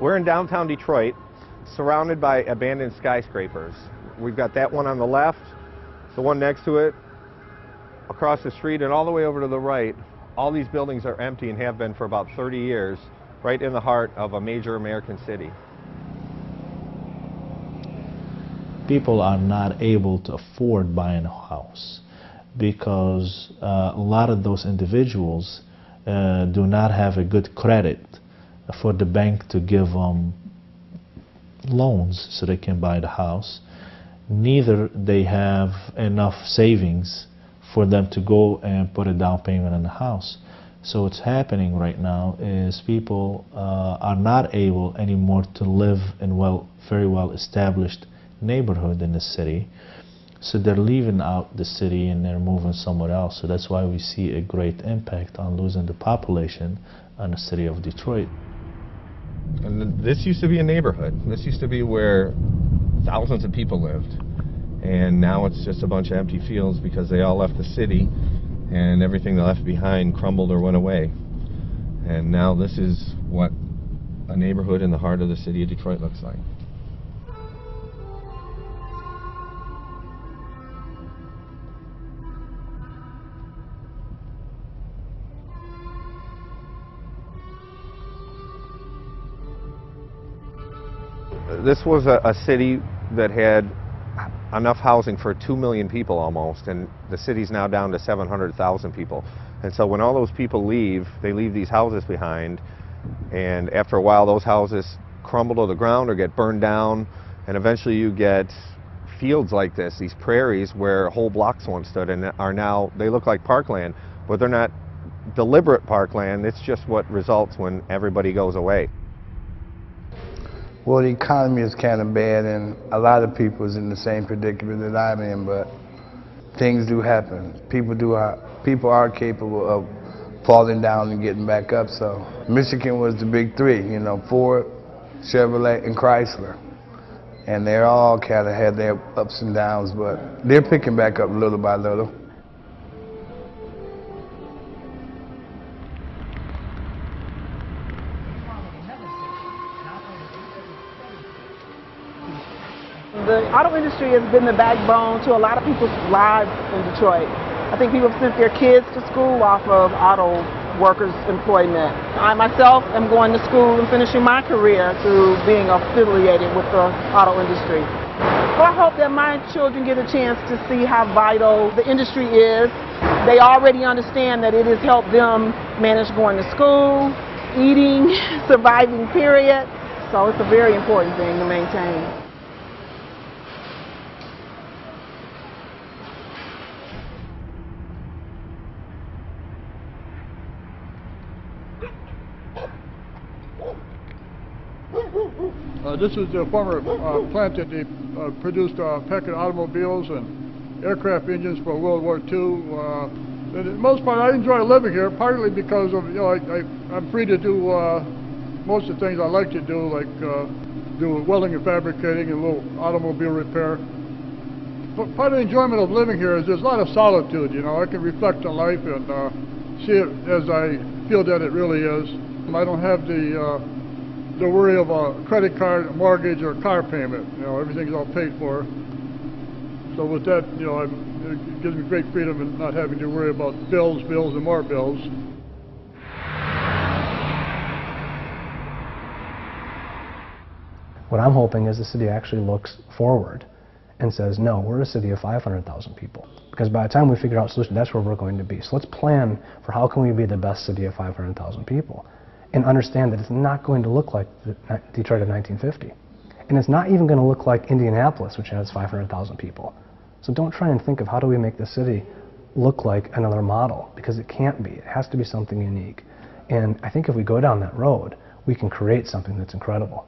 We're in downtown Detroit, surrounded by abandoned skyscrapers. We've got that one on the left, the one next to it, across the street, and all the way over to the right. All these buildings are empty and have been for about 30 years, right in the heart of a major American city. People are not able to afford buying a house because a lot of those individuals do not have a good credit for the bank to give them loans so they can buy the house. Neither they have enough savings for them to go and put a down payment on the house. So what's happening right now is people are not able anymore to live in very well established neighborhood in the city. So they're leaving out the city and they're moving somewhere else. So that's why we see a great impact on losing the population on the city of Detroit. And this used to be a neighborhood. This used to be where thousands of people lived. And now it's just a bunch of empty fields because they all left the city and everything they left behind crumbled or went away. And now this is what a neighborhood in the heart of the city of Detroit looks like. This was a city that had enough housing for 2 million people almost, and the city's now down to 700,000 people. And so when all those people leave, they leave these houses behind, and after a while those houses crumble to the ground or get burned down, and eventually you get fields like this, these prairies where whole blocks once stood and are now, they look like parkland, but they're not deliberate parkland. It's just what results when everybody goes away. Well, the economy is kind of bad, and a lot of people is in the same predicament that I'm in, but things do happen. People are capable of falling down and getting back up. So Michigan was the big three, you know, Ford, Chevrolet, and Chrysler. And they all kind of had their ups and downs, but they're picking back up little by little. The auto industry has been the backbone to a lot of people's lives in Detroit. I think people have sent their kids to school off of auto workers' employment. I myself am going to school and finishing my career through being affiliated with the auto industry. So I hope that my children get a chance to see how vital the industry is. They already understand that it has helped them manage going to school, eating, surviving, period. So it's a very important thing to maintain. This is the former plant that they produced Packard automobiles and aircraft engines for World War II. For the most part, I enjoy living here, partly because of, you know, I'm free to do most of the things I like to do, like do welding and fabricating and a little automobile repair. But part of the enjoyment of living here is there's a lot of solitude. You know, I can reflect on life and see it as I feel that it really is. I don't have the worry of a credit card, a mortgage, or a car payment. You know, everything's all paid for. So with that, you know, it gives me great freedom in not having to worry about bills, and more bills. What I'm hoping is the city actually looks forward and says, no, we're a city of 500,000 people. Because by the time we figure out a solution, that's where we're going to be. So let's plan for how can we be the best city of 500,000 people. And understand that it's not going to look like Detroit of 1950. And it's not even going to look like Indianapolis, which has 500,000 people. So don't try and think of how do we make the city look like another model, because it can't be. It has to be something unique. And I think if we go down that road, we can create something that's incredible.